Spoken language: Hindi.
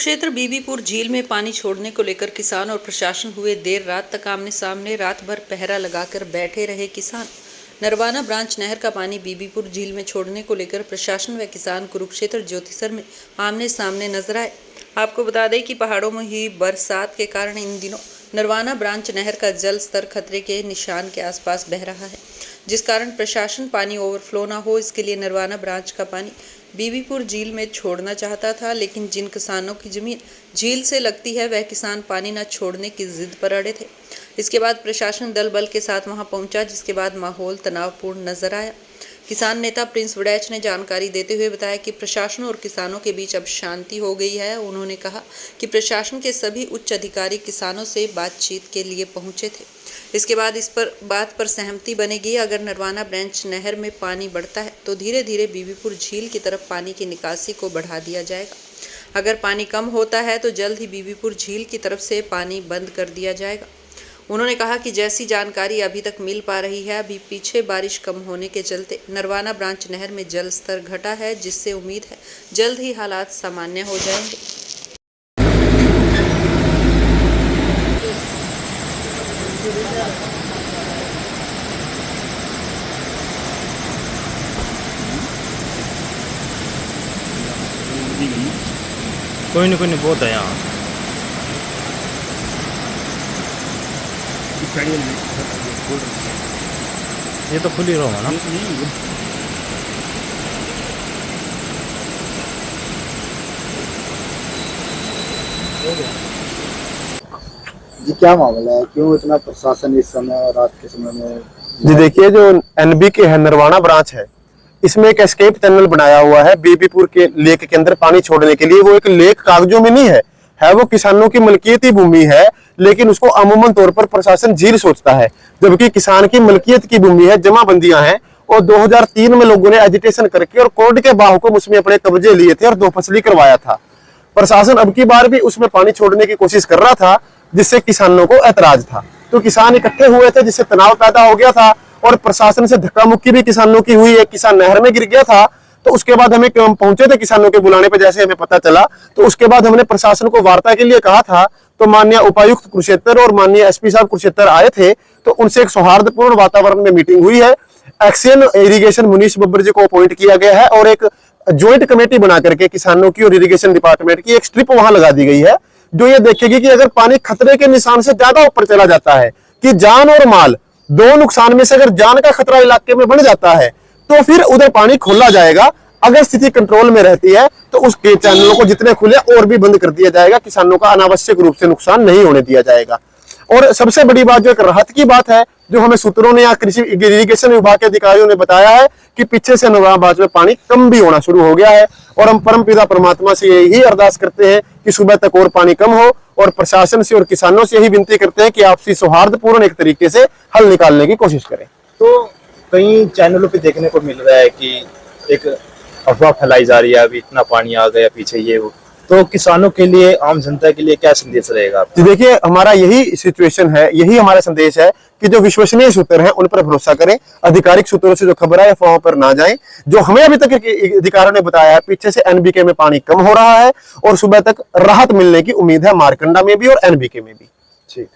कुरुक्षेत्र बीबीपुर झील में पानी छोड़ने को लेकर किसान और प्रशासन हुए देर रात तक आमने सामने। रात भर पहरा लगाकर बैठे रहे किसान। नरवाना ब्रांच नहर का पानी बीबीपुर झील में छोड़ने को लेकर प्रशासन व किसान कुरुक्षेत्र ज्योतिसर में आमने सामने नजर आए। आपको बता दें कि पहाड़ों में हुई बरसात के कारण इन दिनों नरवाना ब्रांच नहर का जल स्तर खतरे के निशान के आसपास बह रहा है, जिस कारण प्रशासन पानी ओवरफ्लो ना हो इसके लिए नरवाना ब्रांच का पानी बीबीपुर झील में छोड़ना चाहता था। लेकिन जिन किसानों की जमीन झील से लगती है वह किसान पानी न छोड़ने की जिद पर अड़े थे। इसके बाद प्रशासन दल बल के साथ वहां पहुंचा, जिसके बाद माहौल तनावपूर्ण नजर आया। किसान नेता प्रिंस वड़ैच ने जानकारी देते हुए बताया कि प्रशासन और किसानों के बीच अब शांति हो गई है। उन्होंने कहा कि प्रशासन के सभी उच्च अधिकारी किसानों से बातचीत के लिए पहुंचे थे। इसके बाद इस बात पर सहमति बनेगी, अगर नरवाना ब्रांच नहर में पानी बढ़ता है तो धीरे धीरे बीबीपुर झील की तरफ पानी की निकासी को बढ़ा दिया जाएगा। अगर पानी कम होता है तो जल्द ही बीबीपुर झील की तरफ से पानी बंद कर दिया जाएगा। उन्होंने कहा कि जैसी जानकारी अभी तक मिल पा रही है, अभी पीछे बारिश कम होने के चलते नरवाना ब्रांच नहर में जल स्तर घटा है, जिससे उम्मीद है जल्द ही हालात सामान्य हो जाएंगे। कोई नहीं बहुत है यहाँ। ये तो खुली रहो ना। जी क्या मामला है, क्यों इतना प्रशासन इस समय रात के समय में? जी देखिए, जो एनबीके है नरवाना ब्रांच है, इसमें एक एस्केप टनल बनाया हुआ है बीबीपुर के लेक के अंदर पानी छोड़ने के लिए। वो एक लेक कागजों में नहीं है वो किसानों की मलकियती भूमि है, लेकिन उसको अमूमन तौर पर प्रशासन झील सोचता है, जबकि किसान की मलकियत की भूमि है, जमाबंदियां हैं। और 2003 में लोगों ने एजिटेशन करके और कोर्ट के बाहुकुम उसमें अपने कब्जे लिए थे और 2 फसली करवाया था। प्रशासन अब की बार भी उसमें पानी छोड़ने की कोशिश कर रहा था, जिससे किसानों को ऐतराज था। तो किसान इकट्ठे हुए थे, जिससे तनाव पैदा हो गया था और प्रशासन से धक्का मुक्की भी किसानों की हुई। एक किसान नहर में गिर गया था, तो उसके बाद हमें पहुंचे थे किसानों के बुलाने पर, जैसे हमें पता चला तो उसके बाद हमने प्रशासन को वार्ता के लिए कहा था। तो माननीय उपायुक्त कुरुक्षेत्र और माननीय एसपी साहब कुरुक्षेत्र आए थे, तो उनसे एक सौहार्दपूर्ण वातावरण में मीटिंग हुई है। एक्शन इरिगेशन मुनीश बब्बर जी को अपॉइंट किया गया है और एक ज्वाइंट कमेटी बना करके किसानों की और इरिगेशन डिपार्टमेंट की एक स्ट्रिप वहां लगा दी गई है, जो ये देखेगी कि अगर पानी खतरे के निशान से ज्यादा ऊपर चला जाता है, कि जान और माल दो नुकसान में से अगर जान का खतरा इलाके में बढ़ जाता है, तो फिर उधर पानी खोला जाएगा। अगर स्थिति कंट्रोल में रहती है तो उसके चैनलों को जितने खुले और भी बंद कर दिया जाएगा। किसानों का अनावश्यक रूप से नुकसान नहीं होने दिया जाएगा। और सबसे बड़ी बात जो एक राहत की बात है, जो हमें सूत्रों ने या कृषि इरिगेशन विभाग के अधिकारियों ने बताया है कि पीछे से नरवाना ब्रांच में पानी कम भी होना शुरू हो गया है। और हम परमपिता परमात्मा से यही अरदास करते हैं कि सुबह तक और पानी कम हो, और प्रशासन से और किसानों से यही विनती करते हैं कि आपसी सौहार्दपूर्ण एक तरीके से हल निकालने की कोशिश करें। तो कई चैनलों पे देखने को मिल रहा है कि एक अफवाह फैलाई जा रही है, अभी इतना पानी आ गया पीछे ये वो। तो किसानों के लिए, आम जनता के लिए क्या संदेश रहेगा? जी देखिए, हमारा यही सिचुएशन है, यही हमारा संदेश है कि जो विश्वसनीय सूत्र हैं उन पर भरोसा करें। आधिकारिक सूत्रों से जो खबर है अफवाहों पर ना जाएं। जो हमें अभी तक अधिकारियों ने बताया है, पीछे से एनबीके में पानी कम हो रहा है और सुबह तक राहत मिलने की उम्मीद है, मारकंडा में भी और एनबीके में भी। ठीक।